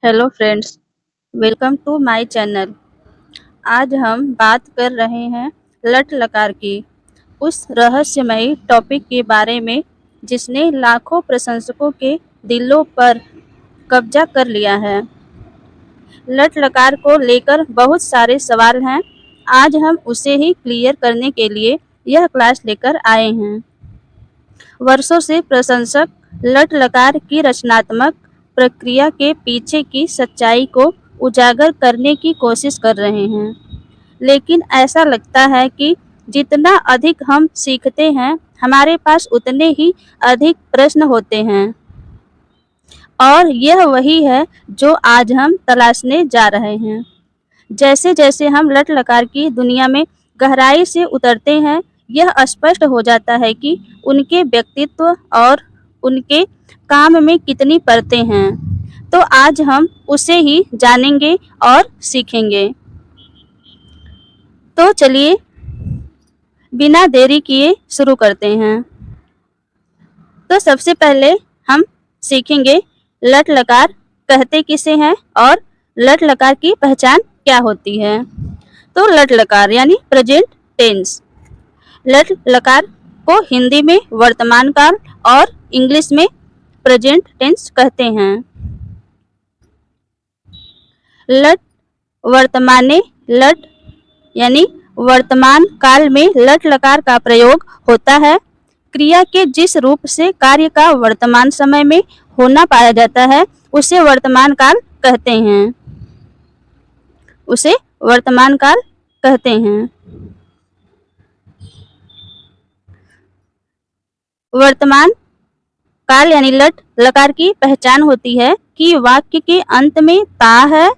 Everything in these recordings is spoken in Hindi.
Hello friends, welcome to my channel. आज हम बात कर रहे हैं लट लकार की, उस रहस्यमयी टॉपिक के बारे में जिसने लाखों प्रशंसकों के दिलों पर कब्जा कर लिया है। लट लकार को लेकर बहुत सारे सवाल हैं। आज हम उसे ही क्लियर करने के लिए यह क्लास लेकर आए हैं। वर्षों से प्रशंसक लट लकार की रचनात्मक प्रक्रिया के पीछे की सच्चाई को उजागर करने की कोशिश कर रहे हैं, लेकिन ऐसा लगता है कि जितना अधिक हम सीखते हैं, हमारे पास उतने ही अधिक प्रश्न होते हैं। और यह वही है जो आज हम तलाशने जा रहे हैं। जैसे जैसे हम लट लकार की दुनिया में गहराई से उतरते हैं, यह स्पष्ट हो जाता है कि उनके व्यक्तित्व और उनके काम में कितनी परतें हैं। तो आज हम उसे ही जानेंगे और सीखेंगे। तो चलिए बिना देरी किए शुरू करते हैं। तो सबसे पहले हम सीखेंगे लट लकार कहते किसे हैं और लट लकार की पहचान क्या होती है। तो लट लकार यानी प्रेजेंट टेंस। लट लकार को हिंदी में वर्तमान काल और इंग्लिश में प्रेजेंट टेंस कहते हैं। लट वर्तमाने लट यानी वर्तमान काल में लट लकार का प्रयोग होता है। क्रिया के जिस रूप से कार्य का वर्तमान समय में होना पाया जाता है, उसे वर्तमान काल कहते हैं। उसे वर्तमान काल कहते हैं। वर्तमान काल यानी लट लकार की पहचान होती है कि वाक्य के अंत में ता है,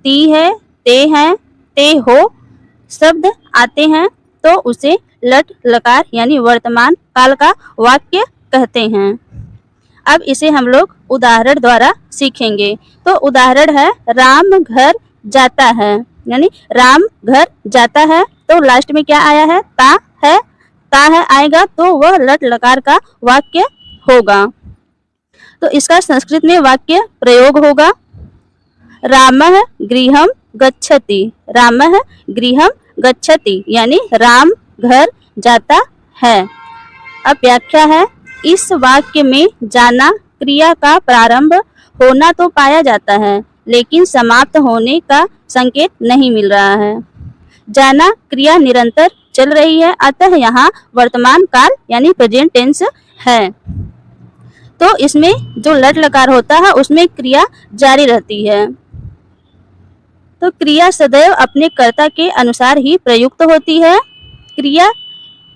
ती है, ते हैं, ते हो शब्द आते हैं, तो उसे लट लकार यानी वर्तमान काल का वाक्य कहते हैं। अब इसे हम लोग उदाहरण द्वारा सीखेंगे। तो उदाहरण है राम घर जाता है, यानी राम घर जाता है, तो लास्ट में क्या आया है? ता है आएगा, तो वह लट लकार का वाक्य होगा। तो इसका संस्कृत में वाक्य प्रयोग होगा रामः गृहं गच्छति। रामः गृहं गच्छति यानी राम घर जाता है। अब व्याख्या है, इस वाक्य में जाना क्रिया का प्रारंभ होना तो पाया जाता है, लेकिन समाप्त होने का संकेत नहीं मिल रहा है। जाना क्रिया निरंतर चल रही है, अतः यहाँ वर्तमान काल यानी प्रेजेंट टेंस है। तो इसमें जो लट लकार होता है उसमें क्रिया जारी रहती है। तो क्रिया सदैव अपने कर्ता के अनुसार ही प्रयुक्त होती है। क्रिया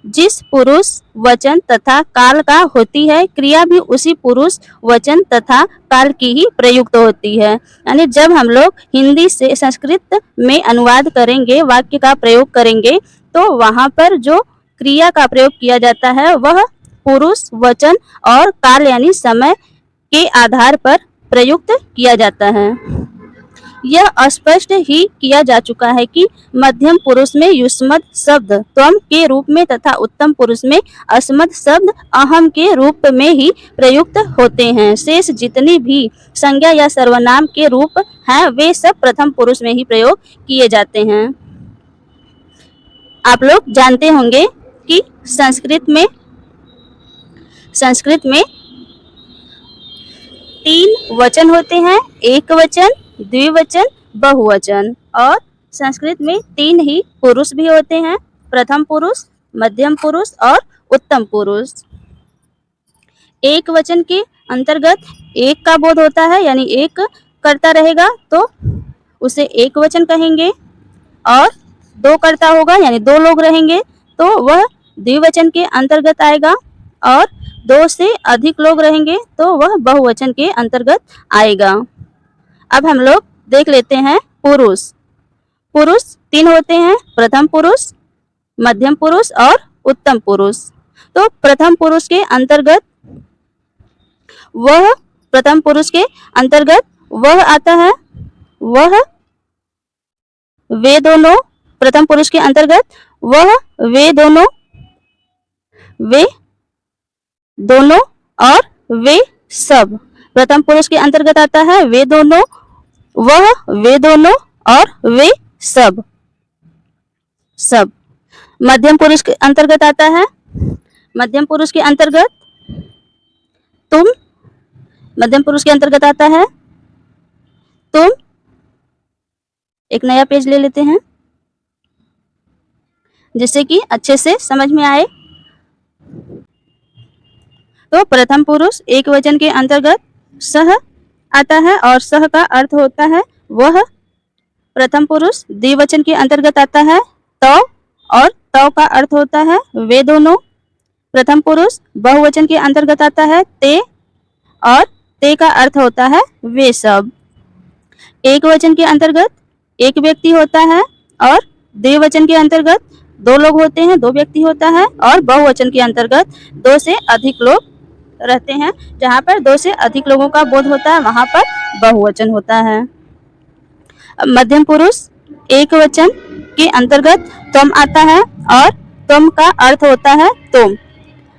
जिस पुरुष वचन तथा काल का होती है, क्रिया भी उसी पुरुष वचन तथा काल की ही प्रयुक्त होती है। यानी जब हम लोग हिंदी से संस्कृत में अनुवाद करेंगे, वाक्य का प्रयोग करेंगे, तो वहाँ पर जो क्रिया का प्रयोग किया जाता है वह पुरुष वचन और काल यानी समय के आधार पर प्रयुक्त किया जाता है। यह स्पष्ट ही किया जा चुका है कि मध्यम पुरुष में युष्मद शब्द त्वम के रूप में तथा उत्तम पुरुष में अस्मद शब्द अहम के रूप में ही प्रयुक्त होते हैं। शेष जितनी भी संज्ञा या सर्वनाम के रूप हैं, वे सब प्रथम पुरुष में ही प्रयोग किए जाते हैं। आप लोग जानते होंगे कि संस्कृत में 3 वचन होते हैं, एक वचन, द्विवचन, बहुवचन। और संस्कृत में 3 ही पुरुष भी होते हैं, प्रथम पुरुष, मध्यम पुरुष और उत्तम पुरुष। एक वचन के अंतर्गत एक का बोध होता है, यानी एक कर्ता रहेगा तो उसे एक वचन कहेंगे, और 2 कर्ता होगा यानी 2 लोग रहेंगे तो वह द्विवचन के अंतर्गत आएगा, और 2 से अधिक लोग रहेंगे तो वह बहुवचन के अंतर्गत आएगा। अब हम लोग देख लेते हैं पुरुष। पुरुष 3 होते हैं, प्रथम पुरुष, मध्यम पुरुष और उत्तम पुरुष। तो प्रथम पुरुष के अंतर्गत वह आता है, वे दोनों। प्रथम पुरुष के अंतर्गत वे दोनों और वे सब। प्रथम पुरुष के अंतर्गत आता है वे दोनों, वह, वे दोनों और वे सब। सब मध्यम पुरुष के अंतर्गत आता है। मध्यम पुरुष के अंतर्गत तुम, मध्यम पुरुष के अंतर्गत आता है तुम। एक नया पेज ले लेते हैं जिससे कि अच्छे से समझ में आए। तो प्रथम पुरुष एक वचन के अंतर्गत सह आता है और सह का अर्थ होता है वह। प्रथम पुरुष द्विवचन के अंतर्गत आता है तो, और तो का अर्थ होता है वे दोनों। प्रथम पुरुष बहुवचन के अंतर्गत आता है ते, और ते का अर्थ होता है वे सब। एक वचन के अंतर्गत एक व्यक्ति होता है, और द्विवचन के अंतर्गत दो लोग होते हैं, दो व्यक्ति होता है, और बहुवचन के अंतर्गत दो से अधिक लोग रहते हैं। जहाँ पर दो से अधिक लोगों का बोध होता है वहां पर बहुवचन होता है। मध्यम पुरुष एक वचन के अंतर्गत तुम आता है, और तुम का अर्थ होता है तुम।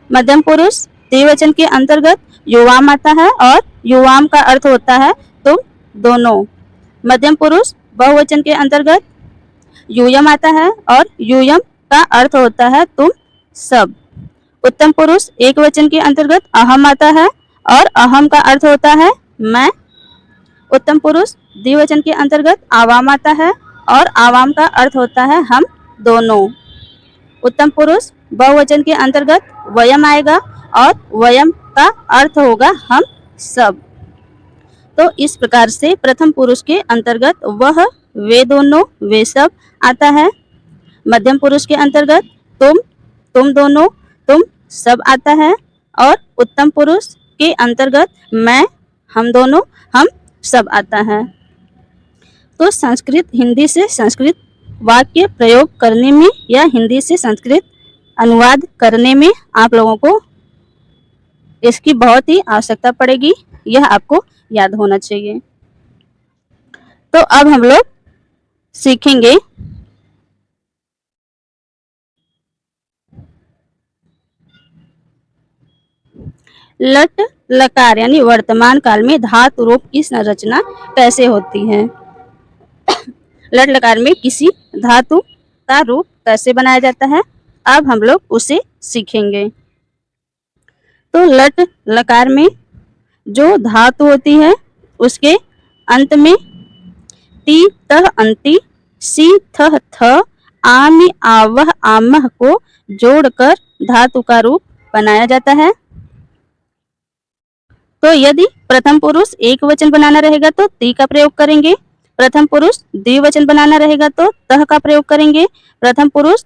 मध्यम पुरुष द्विवचन के अंतर्गत युवाम आता है, और युवाम का अर्थ होता है तुम दोनों। मध्यम पुरुष बहुवचन के अंतर्गत यूयम आता है, और यूयम का अर्थ होता है तुम सब। उत्तम पुरुष एक वचन के अंतर्गत अहम आता है, और अहम का अर्थ होता है मैं। उत्तम पुरुष द्विवचन के अंतर्गत आवाम आता है, और आवाम का अर्थ होता है हम दोनों। उत्तम पुरुष बहुवचन के अंतर्गत वयम आएगा, और वयम का अर्थ होगा हम सब। तो इस प्रकार से प्रथम पुरुष के अंतर्गत वह, वे दोनों, वे सब आता है। मध्यम पुरुष के अंतर्गत तुम दोनों, तुम सब आता है। और उत्तम पुरुष के अंतर्गत मैं, हम दोनों, हम सब आता है। तो संस्कृत हिंदी से संस्कृत वाक्य प्रयोग करने में या हिंदी से संस्कृत अनुवाद करने में आप लोगों को इसकी बहुत ही आवश्यकता पड़ेगी। यह आपको याद होना चाहिए। तो अब हम लोग सीखेंगे लट लकार यानी वर्तमान काल में धातु रूप की संरचना कैसे होती है। लट लकार में किसी धातु का रूप कैसे बनाया जाता है, अब हम लोग उसे सीखेंगे। तो लट लकार में जो धातु होती है उसके अंत में ती तह अंति सी थह थ आमि आवह आमह को जोड़कर धातु का रूप बनाया जाता है। तो यदि प्रथम पुरुष एक वचन बनाना रहेगा तो ती का प्रयोग करेंगे। प्रथम पुरुष द्विवचन बनाना रहेगा तो तह का प्रयोग करेंगे। प्रथम पुरुष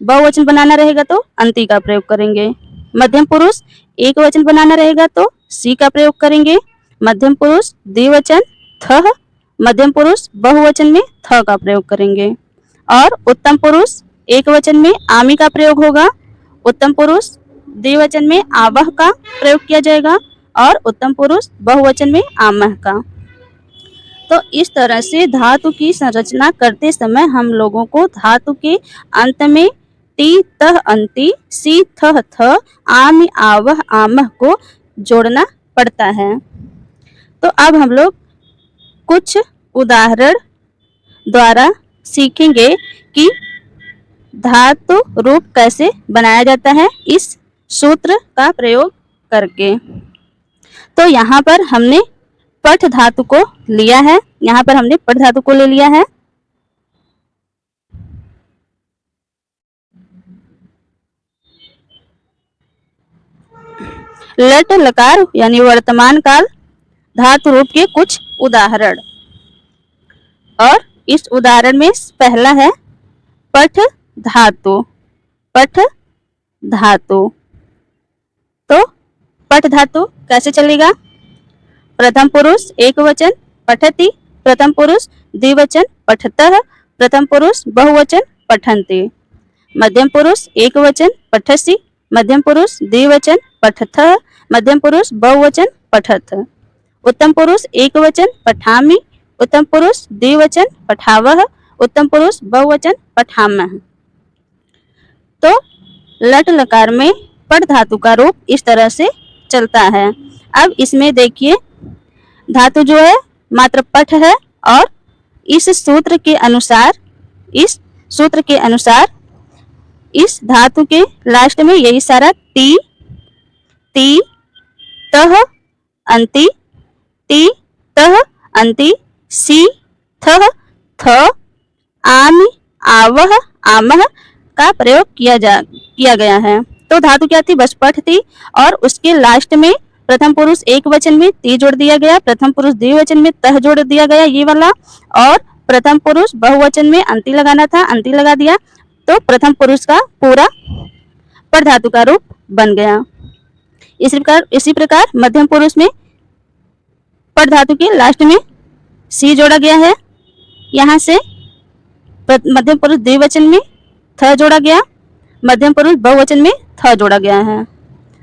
बहुवचन बनाना रहेगा तो अंति का प्रयोग करेंगे। मध्यम पुरुष एक वचन बनाना रहेगा तो सी का प्रयोग करेंगे। मध्यम पुरुष द्विवचन थह, मध्यम पुरुष बहुवचन में थ का प्रयोग करेंगे। और उत्तम पुरुष एक वचन में आमी का प्रयोग होगा। उत्तम पुरुष द्विवचन में आवह का प्रयोग किया जाएगा, और उत्तम पुरुष बहुवचन में आमह का। तो इस तरह से धातु की संरचना करते समय हम लोगों को धातु के अंत में ती तह अंति सी थह थ आमि आवह आमह को जोड़ना पड़ता है। तो अब हम लोग कुछ उदाहरण द्वारा सीखेंगे कि धातु रूप कैसे बनाया जाता है इस सूत्र का प्रयोग करके। तो यहाँ पर हमने पठ धातु को लिया है, यहाँ पर हमने पठ धातु को ले लिया है। लट लकार यानी वर्तमान काल धातु रूप के कुछ उदाहरण, और इस उदाहरण में पहला है पठ धातु। पठ धातु, तो पठ धातु कैसे चलेगा। प्रथम पुरुष एक वचन पठति, प्रथम पुरुष द्विवचन पठतः, प्रथम पुरुष बहुवचन पठन्ति। मध्यम पुरुष एक वचन पठसि, मध्यम पुरुष द्विवचन पठथः, मध्यम पुरुष बहुवचन पठथ। उत्तम पुरुष एक वचन पठामि, उत्तम पुरुष द्विवचन पठावः, उत्तम पुरुष बहुवचन पठामः। तो लट लकार में पठ धातु का रूप इस तरह से चलता है। अब इसमें देखिए धातु जो है मात्र पठ है और इस सूत्र के अनुसार इस धातु के लास्ट में यही सारा ती, ती, तह, अंति, ती, तह, अंति, सी, थह, थ, आमि, आवह, आमह का प्रयोग किया गया है। तो धातु क्या थी? बसपठ थी और उसके लास्ट में प्रथम पुरुष एक वचन में ती जोड़ दिया गया, प्रथम पुरुष द्विवचन में तह जोड़ दिया गया ये वाला, और प्रथम पुरुष बहुवचन में अंति लगाना था, अंति लगा दिया, तो प्रथम पुरुष का पूरा पठ धातु का रूप बन गया। इसी प्रकार मध्यम पुरुष में पठ धातु के लास्ट में सी जोड़ा गया है, यहाँ से मध्यम पुरुष द्विवचन में थ जोड़ा गया, मध्यम पुरुष बहुवचन में थ जोड़ा गया है,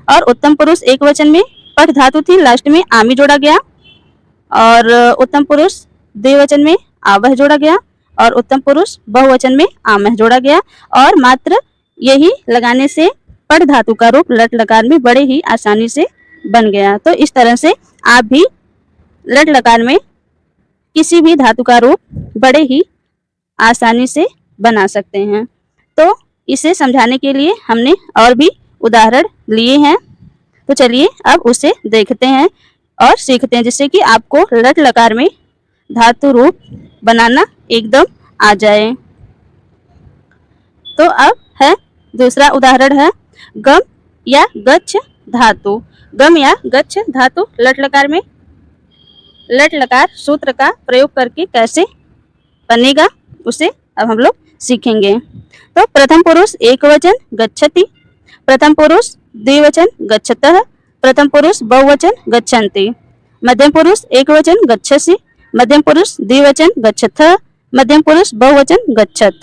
और उत्तम पुरुष एक वचन में पठ धातु थी, लास्ट में आमी जोड़ा गया, और उत्तम पुरुष द्विवचन में आवह जोड़ा गया, और उत्तम पुरुष बहुवचन में आमह जोड़ा गया, और मात्र यही लगाने से पठ धातु का रूप लट लकार में बड़े ही आसानी से बन गया। तो इस तरह से आप भी लट लकार में किसी भी धातु का रूप बड़े ही आसानी से बना सकते हैं। तो इसे समझाने के लिए हमने और भी उदाहरण लिए हैं, तो चलिए अब उसे देखते हैं और सीखते हैं, जिससे कि आपको लट लकार में धातु रूप बनाना एकदम आ जाए। तो अब है दूसरा उदाहरण है गम या गच्छ धातु। गम या गच्छ धातु लट लकार में लट लकार सूत्र का प्रयोग करके कैसे बनेगा उसे अब हम लोग सीखेंगे। तो प्रथम पुरुष एक वचन गच्छति, प्रथम पुरुष द्विवचन गच्छतः, प्रथम पुरुष बहुवचन गच्छन्ति, मध्यम पुरुष एक वचन गच्छसि, मध्यम पुरुष द्विवचन गच्छथः, मध्यम पुरुष बहुवचन गच्छत,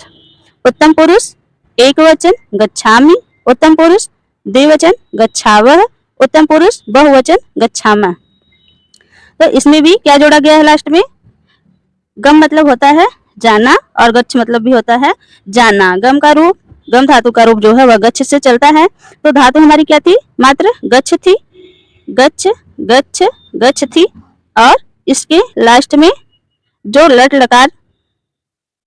उत्तम पुरुष एक वचन गच्छामि, उत्तम पुरुष द्विवचन गच्छावः, उत्तम पुरुष बहुवचन गच्छामः। तो इसमें भी क्या जोड़ा गया है लास्ट में? गम मतलब होता है जाना और गच्छ मतलब भी होता है जाना। गम धातु का रूप जो है वह गच्छ से चलता है। तो धातु हमारी क्या थी? मात्र गच्छ थी, गच्छ गच्छ गच्छ थी, और इसके लास्ट में जो लट लकार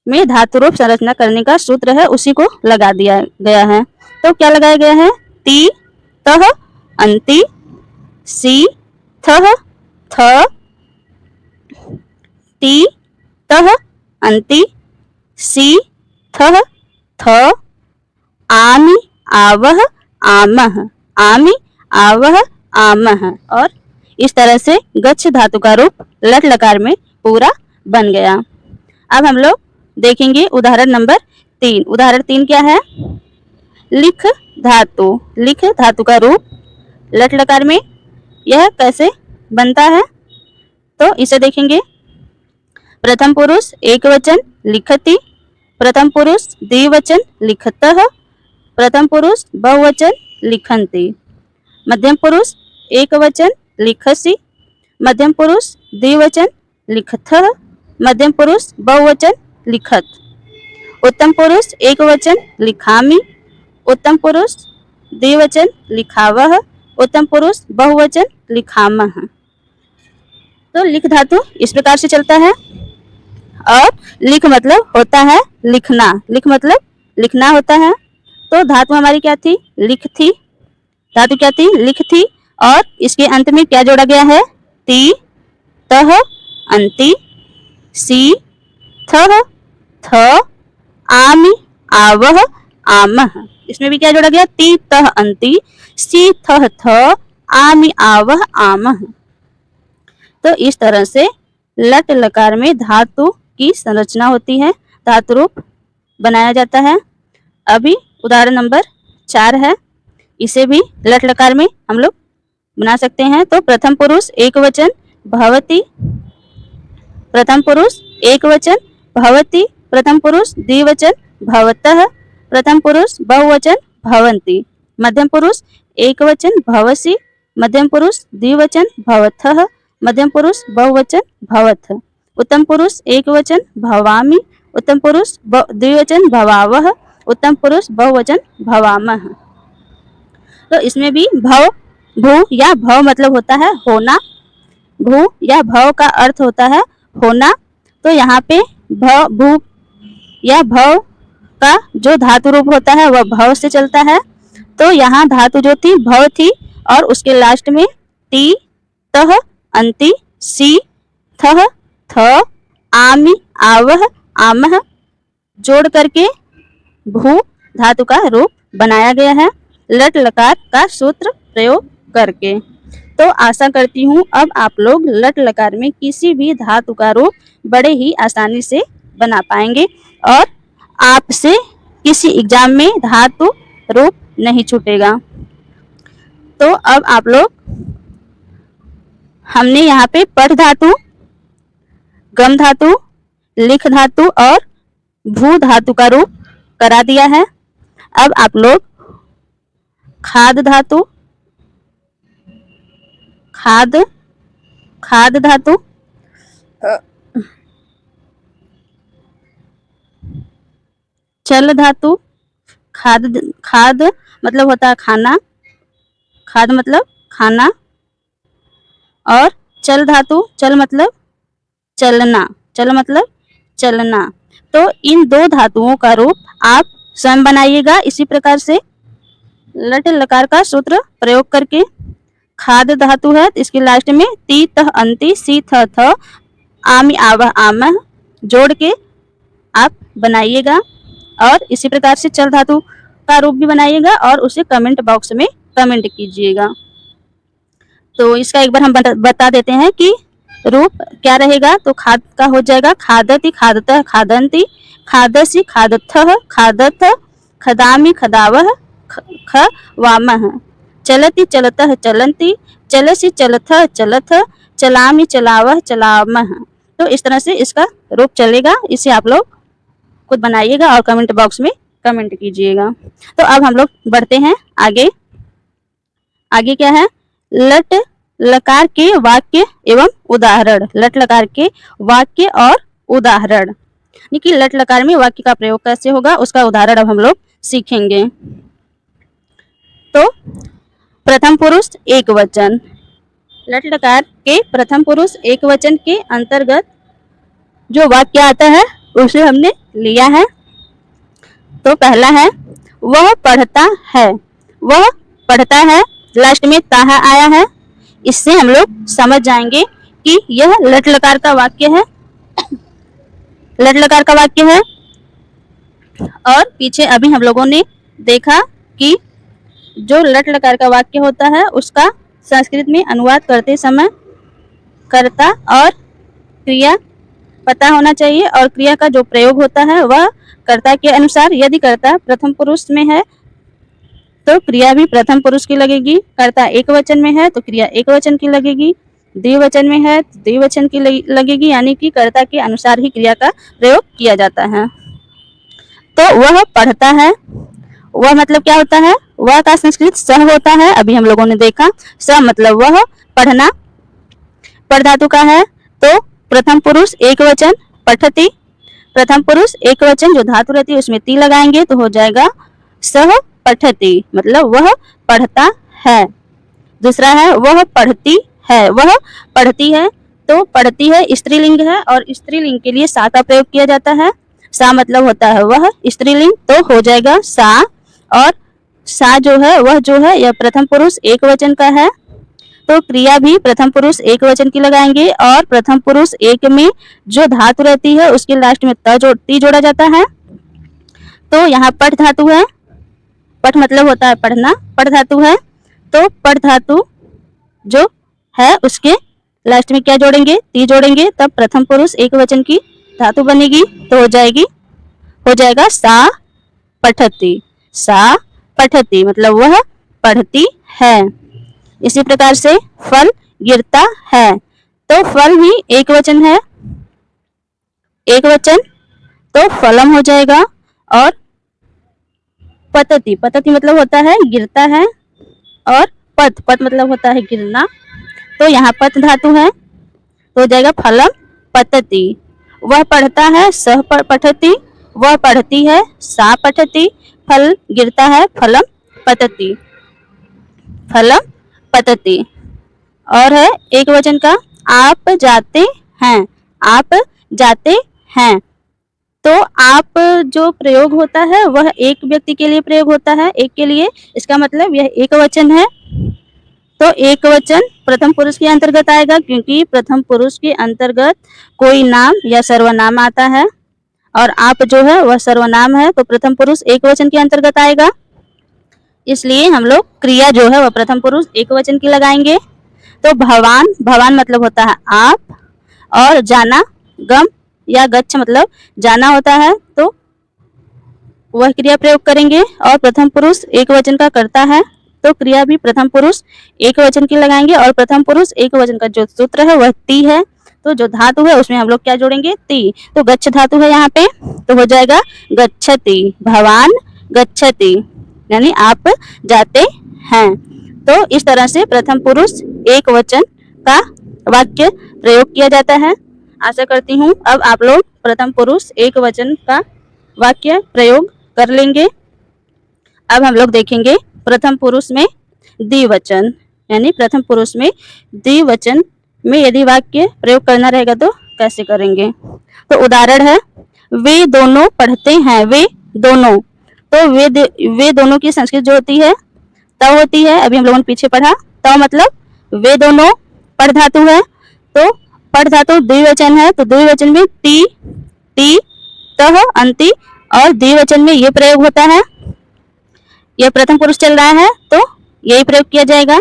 में धातु रूप संरचना करने का सूत्र है उसी को लगा दिया गया है। तो क्या लगाया गया है? ती, तह, अंति, सी, थह, थ, ती, तह, अंति, सी, थह, थ, आमि, आवह, आमह, आमि, आवह, आमह। और इस तरह से गच्छ धातु का रूप लट लकार में पूरा बन गया। अब हम लोग देखेंगे उदाहरण नंबर 3। उदाहरण 3 क्या है? लिख धातु। लिख धातु का रूप लट लकार में यह कैसे बनता है तो इसे देखेंगे। प्रथम पुरुष एक वचन लिखति, प्रथम पुरुष द्विवचन लिखतः, प्रथम पुरुष बहुवचन लिखन्ति, मध्यम पुरुष एक वचन लिखसि, मध्यम पुरुष द्विवचन लिखथः, मध्यम पुरुष बहुवचन लिखत, उत्तम पुरुष एक वचन लिखामि, उत्तम पुरुष द्विवचन लिखावः, उत्तम पुरुष बहुवचन लिखामः। तो लिख धातु इस प्रकार से चलता है। और लिख मतलब होता है लिखना, लिख मतलब लिखना होता है। तो धातु हमारी क्या थी? लिख थी। धातु क्या थी? लिख थी। और इसके अंत में क्या जोड़ा गया है? ती, तह, अंति, सी, थह, थ, आमि, आवह, आमह। इसमें भी क्या जोड़ा गया? ती, तह, अंति, सी, थह, थ, आमि, आवह, आमह। तो इस तरह से लट लकार में धातु की संरचना होती है, धातु रूप बनाया जाता है। अभी उदाहरण नंबर 4 है, इसे भी लट लकार में हम लोग बना सकते हैं। तो प्रथम पुरुष एक वचन भवति, प्रथम पुरुष एक वचन भवति, प्रथम पुरुष द्विवचन भवतः, प्रथम पुरुष बहुवचन भवन्ति, मध्यम पुरुष एक वचन भवसि, मध्यम पुरुष द्विवचन भवथः, मध्यम पुरुष बहुवचन भवथ, उत्तम पुरुष एक वचन भवामि, उत्तम पुरुष द्विवचन भवावह, उत्तम पुरुष बहुवचन भवामः। तो इसमें भी भव, भू या भव मतलब होता है होना, भू या भव का अर्थ होता है होना, तो यहाँ पे भू या भव का जो धातु रूप होता है वह भव से चलता है। तो यहाँ धातु जो थी भव थी और उसके लास्ट में ती, तह, अंति, सी, थह, थ, आमि, आवह, आमह जोड़ करके भू धातु का रूप बनाया गया है लट लकार का सूत्र प्रयोग करके। तो आशा करती हूँ अब आप लोग लट लकार में किसी भी धातु का रूप बड़े ही आसानी से बना पाएंगे और आपसे किसी एग्जाम में धातु रूप नहीं छूटेगा। तो अब आप लोग, हमने यहाँ पे पठ धातु, गम धातु, लिख धातु और भू धातु का रूप करा दिया है। अब आप लोग खाद धातु, खाद धातु, चल धातु, खाद मतलब होता है खाना, खाद मतलब खाना, और चल धातु, चल मतलब चलना, चल मतलब चलना। तो इन दो धातुओं का रूप आप स्वयं बनाइएगा इसी प्रकार से लट लकार का सूत्र प्रयोग करके। खाद धातु है तो इसके लास्ट में ती, तह, अंति, सी, थ, थ, आमि, आवह, आमह जोड़ के आप बनाइएगा और इसी प्रकार से चल धातु का रूप भी बनाइएगा और उसे कमेंट बॉक्स में कमेंट कीजिएगा। तो इसका एक बार हम बता देते हैं कि रूप क्या रहेगा। तो खाद का हो जाएगा खादति, खादतः, खादंति, खादसि, खादथः, खादथ, खदामि, खदावह, ख, वामः, चलति, चलतः, चलंति, चलसि, चलथः, चलथ, चलामि, चलावह, चलामः। तो इस तरह से इसका रूप चलेगा। इसे आप लोग खुद बनाइएगा और कमेंट बॉक्स में कमेंट कीजिएगा। तो अब हम लोग बढ़ते हैं आगे। आगे क्या है? लट लकार के वाक्य एवं उदाहरण। लट लकार के वाक्य और उदाहरण, यानी कि लट लकार में वाक्य का प्रयोग कैसे होगा उसका उदाहरण अब हम लोग सीखेंगे। तो प्रथम पुरुष एक वचन, लट लकार के प्रथम पुरुष एक वचन के अंतर्गत जो वाक्य आता है उसे हमने लिया है। तो पहला है वह पढ़ता है, वह पढ़ता है, लास्ट में ताहा आया है। इससे हम लोग समझ जाएंगे कि यह लट लकार का वाक्य है, लट लकार का वाक्य है। और पीछे अभी हम लोगों ने देखा कि जो लट लकार का वाक्य होता है उसका संस्कृत में अनुवाद करते समय कर्ता और क्रिया पता होना चाहिए और क्रिया का जो प्रयोग होता है वह कर्ता के अनुसार। यदि कर्ता प्रथम पुरुष में है तो क्रिया भी प्रथम पुरुष की लगेगी, कर्ता एक वचन में है तो क्रिया एक वचन की लगेगी, द्विवचन में है तो द्विवचन की लगेगी, यानी कि कर्ता के अनुसार ही क्रिया का प्रयोग किया जाता है। तो वह पढ़ता है, वह मतलब क्या होता है? वह का संस्कृत सह होता है, अभी हम लोगों ने देखा। सह मतलब वह, पढ़ना पढ़ धातु का है। तो प्रथम पुरुष एक वचन पठति, प्रथम पुरुष एक वचन जो धातु रहती है उसमें ती लगाएंगे तो हो जाएगा सह पठति, मतलब वह पढ़ता है। दूसरा है वह पढ़ती है, वह पढ़ती है। तो पढ़ती है स्त्रीलिंग है और स्त्रीलिंग के लिए सा का प्रयोग किया जाता है। सा मतलब होता है वह स्त्रीलिंग, तो हो जाएगा सा। और सा जो है वह जो है यह प्रथम पुरुष एक वचन का है, तो क्रिया भी प्रथम पुरुष एक वचन की लगाएंगे और प्रथम पुरुष एक में जो धातु रहती है उसके लास्ट में ती जोड़ा जाता है। तो यहाँ पठ धातु है, पठ मतलब होता है पढ़ना, पढ़ धातु है। तो पढ़ धातु जो है उसके लास्ट में क्या जोड़ेंगे? ती जोड़ेंगे, तब प्रथम पुरुष एक वचन की धातु बनेगी तो हो जाएगा सा पठति, सा पठति मतलब वह पढ़ती है। इसी प्रकार से फल गिरता है, तो फल भी एक वचन है, एक वचन, तो फलम हो जाएगा। और पतति, पतति मतलब होता है गिरता है, और पत, पत मतलब होता है गिरना, तो यहाँ पत धातु है तो हो जाएगा फलम पतति। वह पढ़ता है सह पठति, वह पढ़ती है सा पठति, फल गिरता है फलम पतति, फलम पतति। और है एक वचन का आप जाते हैं, आप जाते हैं। तो आप जो प्रयोग होता है वह एक व्यक्ति के लिए प्रयोग होता है, एक के लिए, इसका मतलब यह एक वचन है। तो एक वचन प्रथम पुरुष के अंतर्गत आएगा, क्योंकि प्रथम पुरुष के अंतर्गत कोई नाम या सर्वनाम आता है, और आप जो है वह सर्वनाम है, तो प्रथम पुरुष एक वचन के अंतर्गत आएगा। इसलिए हम लोग क्रिया जो है वह प्रथम पुरुष एक वचन की लगाएंगे। तो भवान, भवान मतलब होता है आप, और जाना, गम या गच्छ मतलब जाना होता है, तो वह क्रिया प्रयोग करेंगे। और प्रथम पुरुष एक वचन का करता है, तो क्रिया भी प्रथम पुरुष एक वचन की लगाएंगे। और प्रथम पुरुष एक वचन का जो सूत्र है वह ती है, तो जो धातु है उसमें हम लोग क्या जोड़ेंगे, ती। तो गच्छ धातु है यहाँ पे, तो हो जाएगा गच्छति, भवान गच्छति, यानी आप जाते हैं। तो इस तरह से प्रथम पुरुष एक वचन का वाक्य प्रयोग किया जाता है। आशा करती हूँ अब आप लोग प्रथम पुरुष एक वचन का वाक्य प्रयोग कर लेंगे। अब हम लोग देखेंगे प्रथम पुरुष में द्विवचन, यानी प्रथम पुरुष में द्विवचन में यदि वाक्य प्रयोग करना रहेगा तो कैसे करेंगे। तो उदाहरण है, वे दोनों पढ़ते हैं, वे दोनों। तो वे दोनों की संस्कृत जो होती है तव होती है, अभी हम लोगों ने पीछे पढ़ा। तव मतलब वे दोनों, पढ़ धातु है, तो पढ़ धातु द्विवचन है, तो द्विवचन में ती, ती, तह, अंति, और द्विवचन में ये प्रयोग होता है। यह प्रथम पुरुष चल रहा है तो यही प्रयोग किया जाएगा।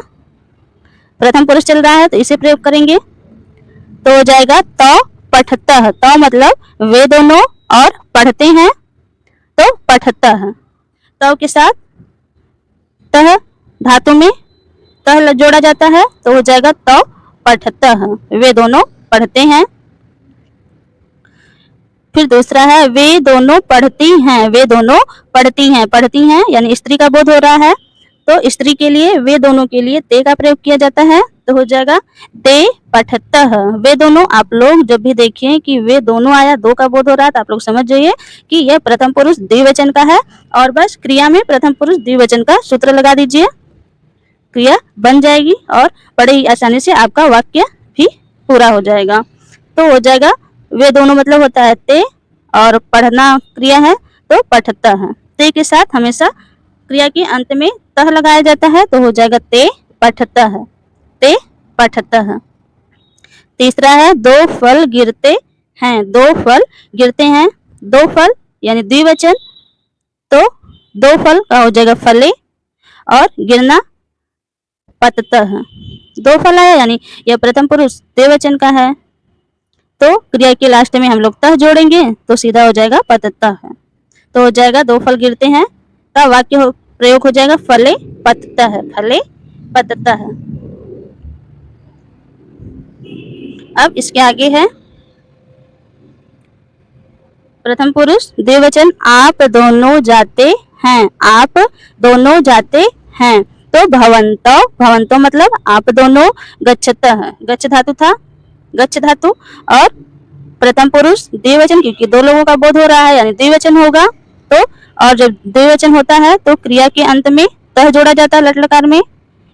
प्रथम पुरुष चल रहा है तो इसे प्रयोग करेंगे, तो हो जाएगा तो पठतः। तो मतलब वे दोनों और पढ़ते हैं, तो पठतः। तो के साथ तह धातु में तह जोड़ा जाता है, तो हो जाएगा तो पठतः, वे दोनों पढ़ते हैं। फिर दूसरा है, वे दोनों पढ़ती हैं, वे दोनों पढ़ती हैं, पढ़ती हैं यानी स्त्री का बोध हो रहा है, तो स्त्री के लिए वे दोनों के लिए ते का प्रयोग किया जाता है, तो हो जाएगा ते पठतः, वे दोनों। आप लोग जब भी देखें कि वे दोनों आया, दो का बोध हो रहा है, तो आप लोग समझ जाइए कि यह प्रथम पुरुष द्विवचन का है, और बस क्रिया में प्रथम पुरुष द्विवचन का सूत्र लगा दीजिए, क्रिया बन जाएगी और बड़े ही आसानी से आपका वाक्य भी पूरा हो जाएगा। तो हो जाएगा वे दोनों मतलब होता है ते, और पढ़ना क्रिया है तो पठता है। ते के साथ हमेशा क्रिया के अंत में तह लगाया जाता है, तो हो जाएगा ते पठता है, ते पठता है। तीसरा है, दो फल गिरते हैं, दो फल गिरते हैं। दो फल यानी द्विवचन, तो दो फल का हो जाएगा फले, और गिरना पततः। दो फल आया यानी यह प्रथम पुरुष द्विवचन का है, तो क्रिया के लास्ट में हम लोग तह जोड़ेंगे, तो सीधा हो जाएगा पततः है। तो हो जाएगा दो फल गिरते हैं का वाक्य प्रयोग हो जाएगा फले पततः, फले पततः। अब इसके आगे है प्रथम पुरुष द्विवचन, आप दोनों जाते हैं, आप दोनों जाते हैं। तो भवंतो, भवंतो मतलब आप दोनों, गच्छतः, गच्छ धातु था, गच्छ धातु, और प्रथम पुरुष द्विवचन, क्योंकि दो लोगों का बोध हो रहा है यानी द्विवचन होगा। तो और जब द्विवचन होता है तो क्रिया के अंत में तह जोड़ा जाता है लट लकार में,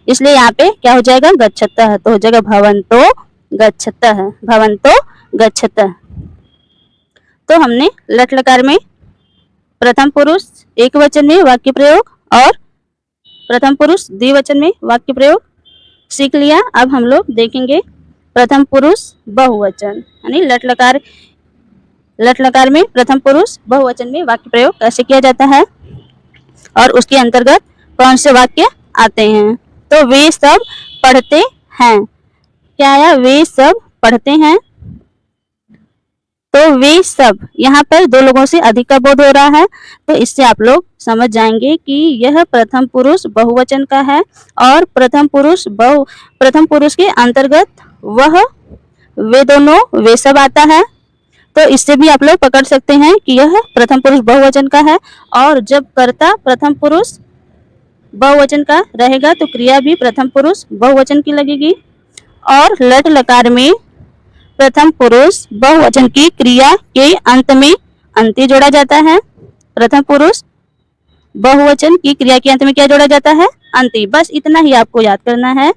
इसलिए यहाँ पे क्या हो जाएगा गच्छतः, तो हो जाएगा भवंतो गच्छतः, भवंतो गच्छतः। तो हमने लट लकार में प्रथम पुरुष एक वचन में वाक्य प्रयोग और प्रथम पुरुष द्विवचन में वाक्य प्रयोग सीख लिया। अब हम लोग देखेंगे प्रथम पुरुष बहुवचन, यानी लट लकार में प्रथम पुरुष बहुवचन में वाक्य प्रयोग कैसे किया जाता है और उसके अंतर्गत कौन से वाक्य आते हैं। तो वे सब पढ़ते हैं, क्या आया, वे सब पढ़ते हैं। तो वे सब, यहाँ पर दो लोगों से अधिक का बोध हो रहा है, तो इससे आप लोग समझ जाएंगे कि यह प्रथम पुरुष बहुवचन का है, और प्रथम पुरुष के अंतर्गत वह वे दोनों वे सब आता है। तो इससे भी आप लोग पकड़ सकते हैं कि यह प्रथम पुरुष बहुवचन का है, और जब कर्ता प्रथम पुरुष बहुवचन का रहेगा तो क्रिया भी प्रथम पुरुष बहुवचन की लगेगी। और लट लकार में प्रथम पुरुष बहुवचन की क्रिया के अंत में अंति जोड़ा जाता है। प्रथम पुरुष बहुवचन की क्रिया के अंत में क्या जोड़ा जाता है, अंति। बस इतना ही आपको याद करना है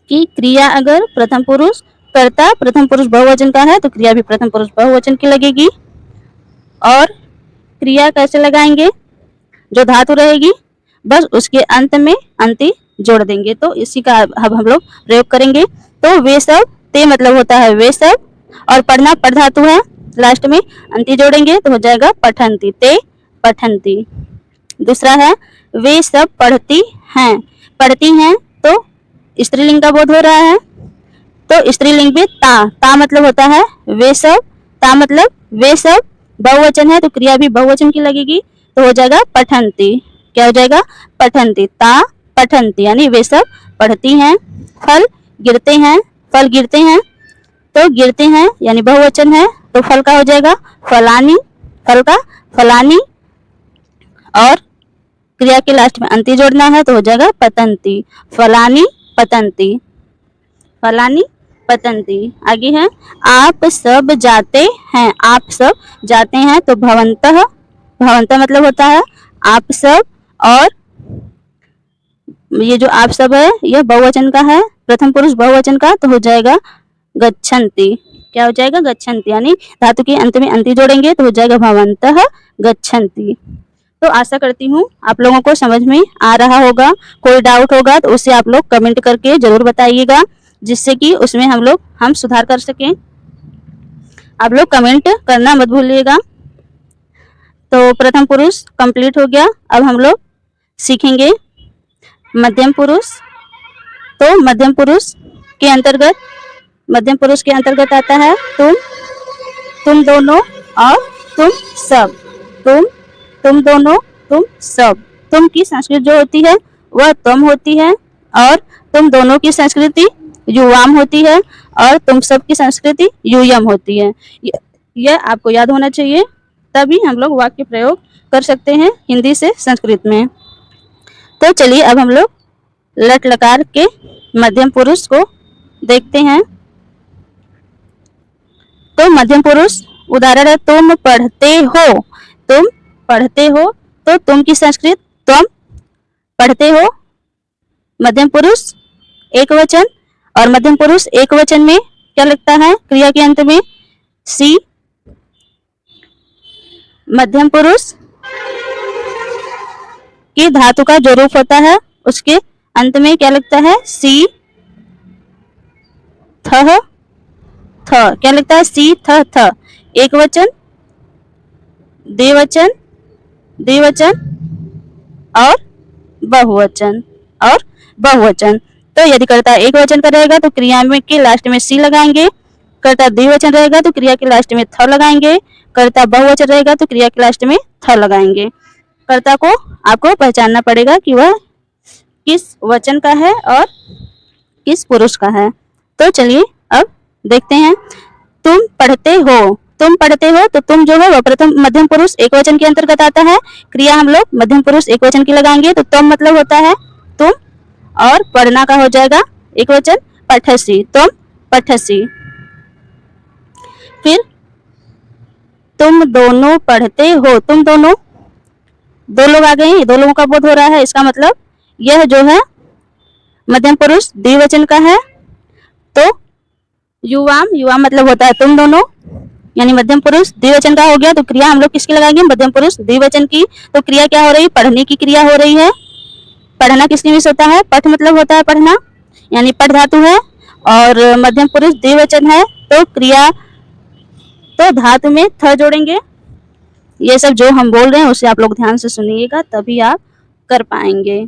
कि क्रिया अगर प्रथम पुरुष कर्ता प्रथम पुरुष बहुवचन का है तो क्रिया भी प्रथम पुरुष बहुवचन की लगेगी। और क्रिया कैसे लगाएंगे, जो धातु रहेगी बस उसके अंत में अंति जोड़ देंगे। तो इसी का अब हम लोग प्रयोग करेंगे। तो वे सब, ते मतलब होता है वे सब, और पढ़ना पढ़ धातु है, लास्ट में अंति जोड़ेंगे तो हो जाएगा पठंती, ते पठंती। दूसरा है वे सब पढ़ती हैं, पढ़ती हैं तो स्त्रीलिंग का बोध हो रहा है, तो स्त्रीलिंग में ता मतलब होता है वे सब, ता मतलब वे सब, बहुवचन है तो क्रिया भी बहुवचन की लगेगी तो हो जाएगा पठंती। क्या हो जाएगा, पठंती, ता पठंती, यानी वे सब पढ़ती हैं। फल गिरते हैं, फल गिरते हैं तो गिरते हैं यानी बहुवचन है तो फल का हो जाएगा फलानी, फल का फलानी। और क्रिया के लास्ट में अंति जोड़ना है तो हो जाएगा पतंती, फलानी पतंती, फलानी पतंती। आगे है आप सब जाते हैं, आप सब जाते हैं तो भवंतः, भवंतः मतलब होता है आप सब, और ये जो आप सब है यह बहुवचन का है, प्रथम पुरुष बहुवचन का तो हो जाएगा गच्छन्ति। क्या हो जाएगा, गच्छन्ति, यानी धातु के अंत में अंति जोड़ेंगे तो हो जाएगा भवंतः गच्छन्ति। तो आशा करती हूँ आप लोगों को समझ में आ रहा होगा। कोई डाउट होगा तो उसे आप लोग कमेंट करके जरूर बताइएगा, जिससे कि उसमें हम सुधार कर सकें। आप लोग कमेंट करना मत भूलिएगा। तो प्रथम पुरुष कंप्लीट हो गया। अब हम लोग सीखेंगे मध्यम पुरुष। तो मध्यम पुरुष के अंतर्गत, मध्यम पुरुष के अंतर्गत आता है तुम दोनों और तुम सब। तुम दोनों, तुम सब। तुम की संस्कृति जो होती है वह तुम होती है, और तुम दोनों की संस्कृति युवाम होती है, और तुम सब की संस्कृति यूयम होती है। यह आपको याद होना चाहिए, तभी हम लोग वाक्य प्रयोग कर सकते हैं हिंदी से संस्कृत में। तो चलिए अब हम लोग लट लकार के मध्यम पुरुष को देखते हैं। तो मध्यम पुरुष उदाहरण है तुम पढ़ते हो, तुम पढ़ते हो तो तुम की संस्कृत तुम, पढ़ते हो मध्यम पुरुष एक वचन, और मध्यम पुरुष एक वचन में क्या लगता है क्रिया के अंत में सी। मध्यम पुरुष की धातु का जो रूप होता है उसके अंत में क्या लगता है सी, थ, क्या लगता है सी थ। एक वचन, द्विवचन, द्विवचन और बहुवचन, और बहुवचन। तो यदि कर्ता एक वचन का रहेगा तो क्रिया में के लास्ट में सी लगाएंगे, कर्ता द्विवचन रहेगा तो क्रिया के लास्ट में थ लगाएंगे, कर्ता बहुवचन रहेगा तो क्रिया के लास्ट में थ लगाएंगे। कर्ता को आपको पहचानना पड़ेगा कि वह किस वचन का है और किस पुरुष का है। तो चलिए अब देखते हैं। तुम पढ़ते हो, तुम पढ़ते हो तो तुम जो है वह प्रथम मध्यम पुरुष एक वचन के अंतर्गत आता है। क्रिया हम लोग मध्यम पुरुष एक वचन की लगाएंगे तो तुम मतलब होता है तुम, और पढ़ना का हो जाएगा एक वचन पठसी, तुम पठसी। फिर तुम दोनों पढ़ते हो, तुम दोनों, दो लोग आ गए, दो लोगों का बोध हो रहा है, इसका मतलब यह जो है मध्यम पुरुष द्विवचन का है। तो युवाम, युवाम मतलब होता है तुम दोनों, यानी मध्यम पुरुष द्विवचन का हो गया। तो क्रिया हम लोग किसकी लगाएंगे, मध्यम पुरुष द्विवचन की। तो क्रिया क्या हो रही है, पढ़ने की क्रिया हो रही है। पढ़ना किस निमित्त होता है, पठ मतलब होता है पढ़ना, यानी पठ धातु है, और मध्यम पुरुष द्विवचन है तो क्रिया, तो धातु में थ जोड़ेंगे। ये सब जो हम बोल रहे हैं उसे आप लोग ध्यान से सुनिएगा, तभी आप कर पाएंगे।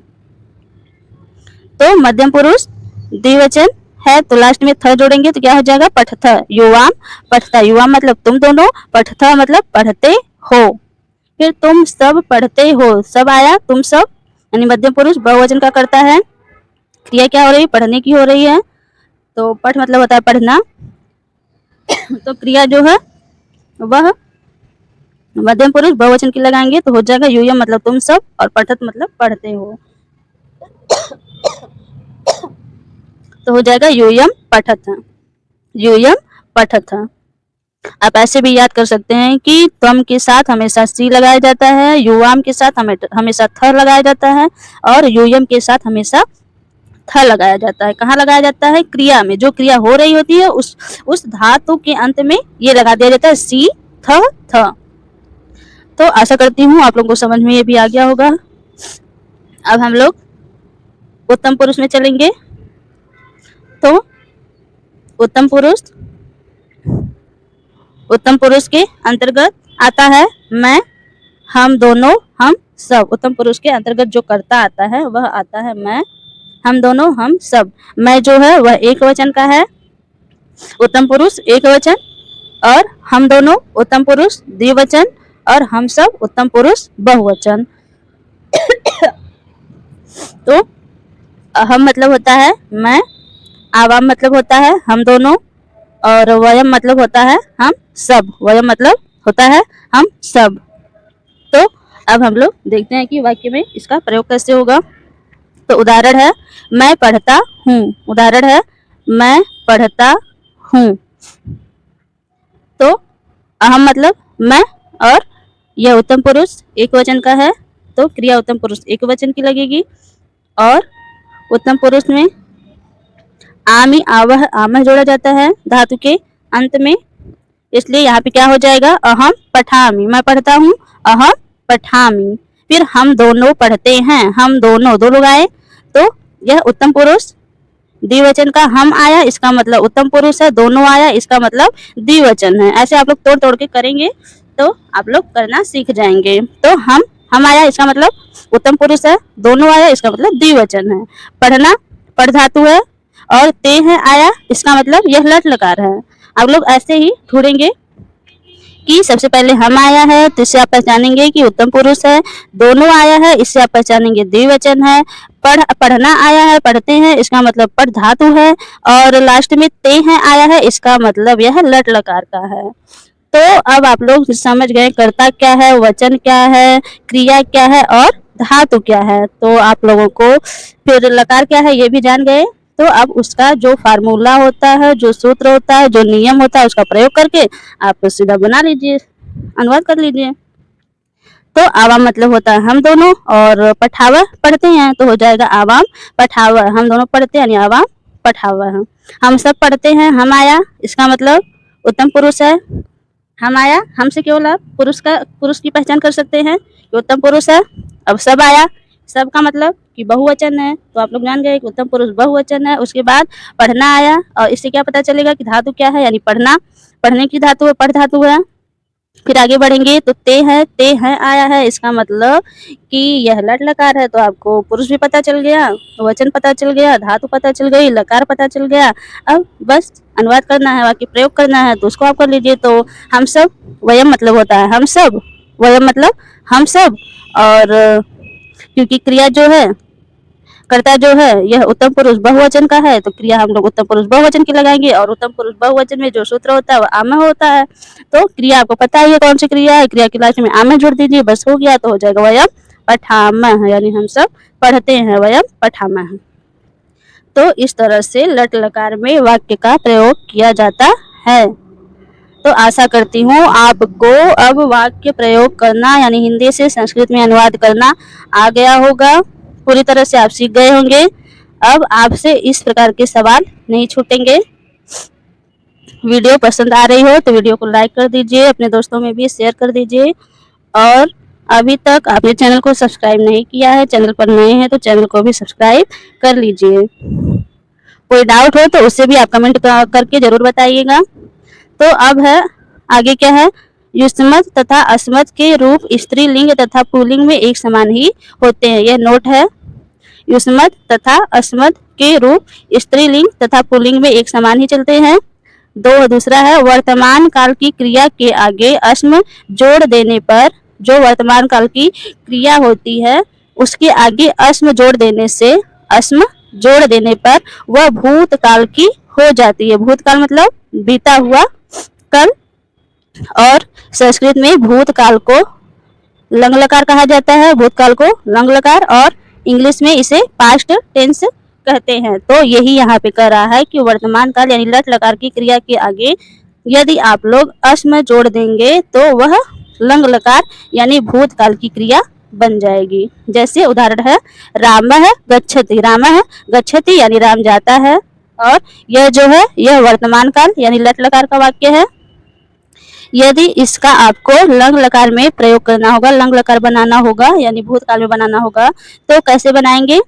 तो मध्यम पुरुष द्विवचन है तो लास्ट में थ जोड़ेंगे तो क्या हो जाएगा पठथ, युवाम पठता, युवाम मतलब तुम दोनों, पठथ मतलब पढ़ते हो। फिर तुम सब पढ़ते हो, सब आया तुम सब, यानी मध्यम पुरुष बहुवचन का करता है। क्रिया क्या हो रही है, पढ़ने की हो रही है। तो पठ मतलब होता है पढ़ना, तो क्रिया जो है वह मध्यम पुरुष बहुवचन की लगाएंगे तो हो जाएगा यूयम मतलब तुम सब, और पठत मतलब पढ़ते हो, तो हो जाएगा यूयम पठत, यूयम पठत। आप ऐसे भी याद कर सकते हैं कि त्वम के साथ हमेशा सी लगाया जाता है, युवाम के साथ हमेशा थ लगाया जाता है, और यूयम के साथ हमेशा थ लगाया जाता है। कहाँ लगाया जाता है? क्रिया में। जो क्रिया हो रही होती है उस धातु के अंत में ये लगा दिया जाता है सी थ। तो आशा करती हूँ आप लोगों को समझ में ये भी आ गया होगा। अब हम लोग उत्तम पुरुष में चलेंगे। तो उत्तम पुरुष के अंतर्गत आता है मैं, हम दोनों, हम सब। उत्तम पुरुष के अंतर्गत जो कर्ता आता है वह आता है मैं, हम दोनों, हम सब। मैं जो है वह एक वचन का है, उत्तम पुरुष एक वचन, और हम दोनों उत्तम पुरुष द्विवचन, और हम सब उत्तम पुरुष बहुवचन। तो अहम मतलब होता है मैं, आवाम मतलब होता है हम दोनों, और वयम मतलब होता है हम सब। वयम मतलब होता है हम सब। तो अब हम लोग देखते हैं कि वाक्य में इसका प्रयोग कैसे होगा। तो उदाहरण है मैं पढ़ता हूँ। उदाहरण है मैं पढ़ता हूँ। तो अहम मतलब मैं, और यह उत्तम पुरुष एक वचन का है, तो क्रिया उत्तम पुरुष एक वचन की लगेगी। और उत्तम पुरुष में आमी आवह आमह जोड़ा जाता है धातु के अंत में, इसलिए यहाँ पे क्या हो जाएगा? अहम पठामी। मैं पढ़ता हूँ, अहम पठामी। फिर हम दोनों पढ़ते हैं, हम दोनों, दो लोग आए, तो यह उत्तम पुरुष द्विवचन का हम आया, इसका मतलब उत्तम पुरुष है। दोनों आया, इसका मतलब द्विवचन है। ऐसे आप लोग तोड़ तोड़ के करेंगे तो आप लोग करना सीख जाएंगे। तो हम आया, इसका मतलब उत्तम पुरुष है। दोनों आया, इसका मतलब द्विवचन है। पढ़ना पढ़ धातु है, और ते है आया, इसका मतलब यह लट लकार है। आप लोग ऐसे ही ढूंढेंगे कि सबसे पहले हम आया है, तो इससे आप पहचानेंगे कि उत्तम पुरुष है। दोनों आया है, इससे आप पहचानेंगे द्विवचन है। पढ़ना आया है, पढ़ते हैं, इसका मतलब पढ़ धातु है। और लास्ट में ते है आया है, इसका मतलब यह लट लकार का है। तो अब आप लोग समझ गए कर्ता क्या है, वचन क्या है, क्रिया क्या है, और धातु क्या है। तो आप लोगों को फिर लकार क्या है ये भी जान गए। तो अब उसका जो फार्मूला होता है, जो सूत्र होता है, जो नियम होता है, उसका प्रयोग करके आप सीधा बना लीजिए, अनुवाद कर लीजिए। तो आवाम मतलब होता है हम दोनों, और पठावा पढ़ते हैं, तो हो जाएगा आवाम पठावा। हम दोनों पढ़ते हैं यानी आवाम पठावा है। हम सब पढ़ते हैं, हम आया, इसका मतलब उत्तम पुरुष है। हम आया, हमसे केवल आप पुरुष की पहचान कर सकते हैं कि उत्तम पुरुष है। अब सब आया, सब का मतलब कि बहुवचन है, तो आप लोग जान गए कि उत्तम पुरुष बहुवचन है। उसके बाद पढ़ना आया, और इससे क्या पता चलेगा कि धातु क्या है, यानी पढ़ना, पढ़ने की धातु है, पढ़ धातु है। फिर आगे बढ़ेंगे तो ते है आया है, इसका मतलब कि यह लट लकार है। तो आपको पुरुष भी पता चल गया, वचन पता चल गया, धातु पता चल गई, लकार पता चल गया। अब बस अनुवाद करना है, वाक्य प्रयोग करना है, तो उसको आप कर लीजिए। तो हम सब, वयम मतलब होता है हम सब, वयम मतलब हम सब। और क्योंकि क्रिया जो है, कर्ता जो है, यह उत्तम पुरुष बहुवचन का है, तो क्रिया हम लोग उत्तम पुरुष बहुवचन की लगाएंगे। और उत्तम पुरुष बहुवचन में जो सूत्र होता है वह आमह होता है। तो क्रिया आपको पता ही है कौन सी क्रिया है, क्रिया के लास्ट में आमह जोड़ दीजिए, बस हो गया। तो हो जाएगा वयम पठामह, यानी हम सब पढ़ते हैं, वयम पठामह। तो इस तरह से लट लकार में वाक्य का प्रयोग किया जाता है। तो आशा करती हूँ आपको अब वाक्य प्रयोग करना यानी हिंदी से संस्कृत में अनुवाद करना आ गया होगा। पूरी तरह से आप सीख गए होंगे। अब आपसे इस प्रकार के सवाल नहीं छूटेंगे। वीडियो पसंद आ रही हो तो वीडियो को लाइक कर दीजिए, अपने दोस्तों में भी शेयर कर दीजिए। और अभी तक आपने चैनल को सब्सक्राइब नहीं किया है, चैनल पर नए हैं, तो चैनल को भी सब्सक्राइब कर लीजिए। कोई डाउट हो तो उससे भी आप कमेंट करके जरूर बताइएगा। तो अब है आगे क्या है, युष्मत तथा अस्मत के रूप स्त्रीलिंग तथा पुल्लिंग में एक समान ही होते हैं। यह नोट है, युष्मत तथा अस्मत के रूप स्त्रीलिंग तथा पुल्लिंग में एक समान ही चलते हैं। दूसरा है वर्तमान काल की क्रिया के आगे अस्म जोड़ देने पर, जो वर्तमान काल की क्रिया होती है उसके आगे अस्म जोड़ देने से, अस्म जोड़ देने पर वह भूतकाल की हो जाती है। भूतकाल मतलब बीता हुआ कल, और संस्कृत में भूतकाल को लंग लकार कहा जाता है, भूतकाल को लंग लकार, और इंग्लिश में इसे पास्ट टेंस कहते हैं। तो यही यहाँ पे कह रहा है कि वर्तमान काल यानी लट लकार की क्रिया के आगे यदि आप लोग अस्म जोड़ देंगे तो वह लंग लकार यानी भूतकाल की क्रिया बन जाएगी। जैसे उदाहरण है रामः गच्छति, रामः गच्छति यानी राम जाता है। और यह जो है यह वर्तमान काल यानी लट लकार का वाक्य है। यदि इसका आपको लंग लकार में प्रयोग करना होगा, लंग लकार बनाना होगा यानी भूतकाल में बनाना होगा, तो कैसे बनाएंगे?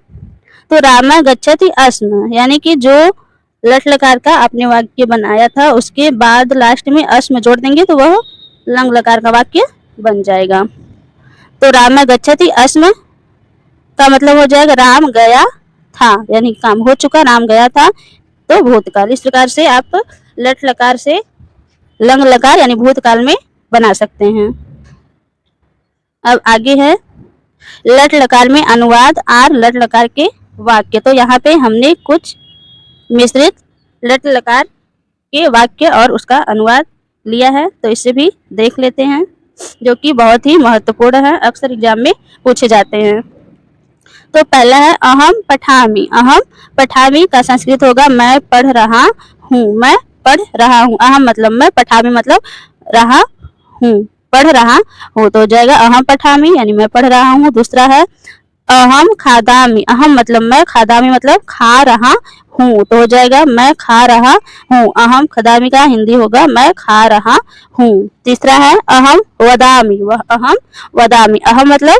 तो रामा गच्छति अस्म यानी कि जो लट लकार का आपने वाक्य बनाया था उसके बाद लास्ट में अस्म जोड़ देंगे तो वह लंग लकार का वाक्य बन जाएगा। तो रामा गच्छति अस्म का मतलब हो जाएगा राम गया था, यानी काम हो चुका, राम गया था, तो भूतकाल। इस प्रकार से आप लट लकार से लंग लकार यानी भूतकाल में बना सकते हैं। अब आगे है लट लकार में अनुवाद और लट लकार के वाक्य। तो यहाँ पे हमने कुछ मिश्रित लट लकार के वाक्य और उसका अनुवाद लिया है, तो इसे भी देख लेते हैं, जो कि बहुत ही महत्वपूर्ण है, अक्सर एग्जाम में पूछे जाते हैं। तो पहला है अहम पठामी। अहम पठामी का संस्कृत होगा मैं पढ़ रहा हूँ, मैं पढ़ रहा हूँ। अहम मतलब मैं, पठामी मतलब रहा हूँ, पढ़ रहा हूँ, तो हो जाएगा अहम पठामी यानी मैं पढ़ रहा हूँ। दूसरा है अहम खादामी। अहम मतलब मैं, खादामी मतलब खा रहा हूँ, तो हो जाएगा मैं खा रहा हूँ। अहम खादामी का हिंदी होगा मैं खा रहा हूँ। तीसरा है अहम वदामी। वह अहम वदामी, अहम मतलब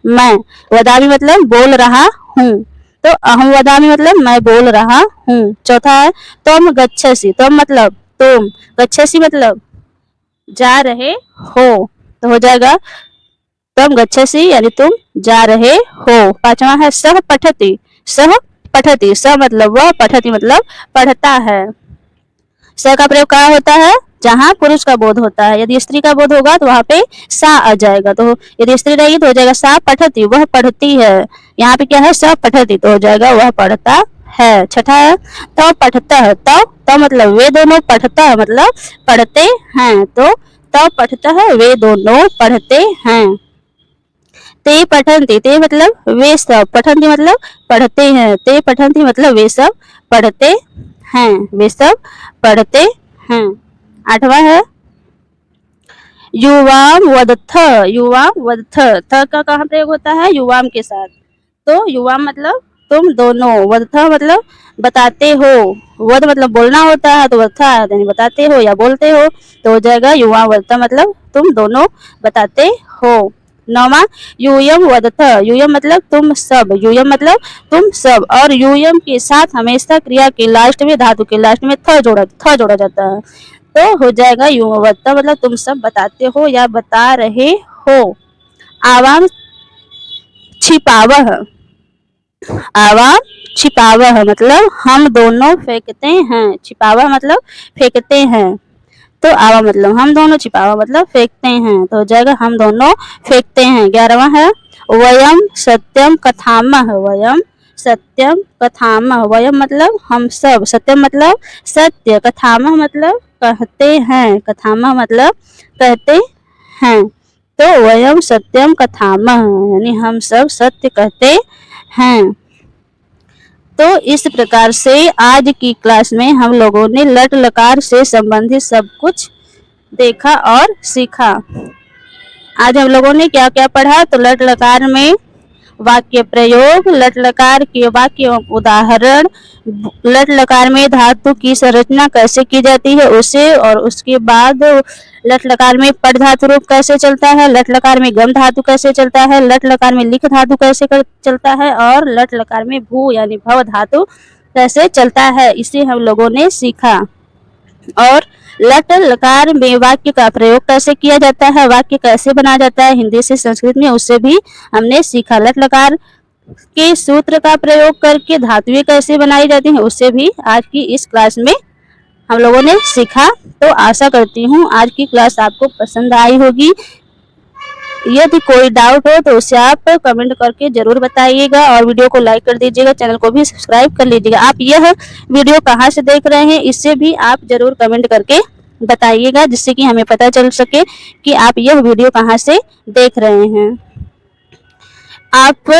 मैं, वदामी मतलब बोल रहा हूँ, तो अहम वदामी मतलब मैं बोल रहा हूँ। चौथा है तुम गच्छसि। तुम मतलब तुम, गच्छसि मतलब जा रहे हो, तो हो जाएगा तुम गच्छसि यानी तुम जा रहे हो। पांचवा है सह पठति। सह पठति, सह मतलब वह, पठति मतलब पढ़ता है। स का प्रयोग कहाँ होता है? जहाँ पुरुष का बोध होता है। यदि स्त्री का बोध होगा तो वहाँ पे सा आ जाएगा, तो यदि स्त्री रहेगी तो हो जाएगा सा पठति, वह पढ़ती है। यहाँ पे क्या है? स पठति, तो हो जाएगा वह पढ़ता है। छठा है तो पढ़ता है। तो मतलब वे दोनों, पढ़ता है मतलब पढ़ते हैं, तो पढ़ता है वे दोनों पढ़ते हैं। ते पठन्ति, ते मतलब वे सब, पठन्ति मतलब पढ़ते हैं, ते पठन्ति मतलब वे सब पढ़ते हैं, वे सब पढ़ते हैं। आठवां है युवाम वदथ। युवाम वदथ, थ का कहाँ प्रयोग होता है? युवाम के साथ। तो युवाम मतलब तुम दोनों, वदथ मतलब बताते हो, वद मतलब बोलना होता है, तो वदथ यानी बताते हो या बोलते हो, तो हो जाएगा युवाम वदथ मतलब तुम दोनों बताते हो। नौवां यूयम वदथ। यूयम मतलब तुम सब, यूयम मतलब तुम सब, और यूयम के साथ हमेशा क्रिया के लास्ट में, धातु के लास्ट में थ जोड़ा जाता है, तो हो जाएगा यूयम वदथ मतलब तुम सब बताते हो या बता रहे हो। आवाम छिपावह। आवाम छिपावह मतलब हम दोनों फेंकते हैं, छिपावह मतलब फेंकते हैं, तो आवा मतलब हम दोनों, छिपावा मतलब फेंकते हैं, तो हो जाएगा हम दोनों फेंकते हैं। 11वां है वयम सत्यम कथामह। वयम सत्यम कथामह, वयम मतलब हम सब, सत्यम मतलब सत्य, कथामह मतलब कहते हैं, कथामह मतलब कहते हैं, तो वयम सत्यम कथामह यानी हम सब सत्य कहते हैं। तो इस प्रकार से आज की क्लास में हम लोगों ने लट लकार से संबंधित सब कुछ देखा और सीखा। आज हम लोगों ने क्या क्या पढ़ा? तो लट लकार में वाक्य प्रयोग, लट लकार के वाक्य उदाहरण, लट लकार में धातु की संरचना कैसे की जाती है उसे, और उसके बाद लट लकार में पद धातु रूप कैसे चलता है, लट लकार में गम धातु कैसे चलता है, लट लकार में लिख धातु कैसे चलता है, और लट लकार में भू यानी भव धातु कैसे चलता है, इसे हम लोगों ने सीखा। और लट लकार में वाक्य का प्रयोग कैसे किया जाता है, वाक्य कैसे बनाया जाता है हिंदी से संस्कृत में, उससे भी हमने सीखा। लट लकार के सूत्र का प्रयोग करके धातुएं कैसे बनाई जाती हैं उससे भी आज की इस क्लास में हम लोगों ने सीखा। तो आशा करती हूँ आज की क्लास आपको पसंद आई होगी। यदि कोई डाउट हो तो उसे आप कमेंट करके जरूर बताइएगा, और वीडियो को लाइक कर दीजिएगा, चैनल को भी सब्सक्राइब कर लीजिएगा। आप यह वीडियो कहाँ से देख रहे हैं इससे भी आप जरूर कमेंट करके बताइएगा, जिससे कि हमें पता चल सके कि आप यह वीडियो कहाँ से देख रहे हैं। आप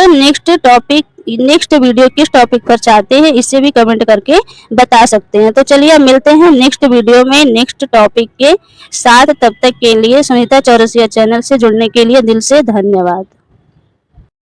नेक्स्ट वीडियो किस टॉपिक पर चाहते हैं इसे भी कमेंट करके बता सकते हैं। तो चलिए अब मिलते हैं नेक्स्ट वीडियो में नेक्स्ट टॉपिक के साथ। तब तक के लिए सुनीता चौरसिया चैनल से जुड़ने के लिए दिल से धन्यवाद।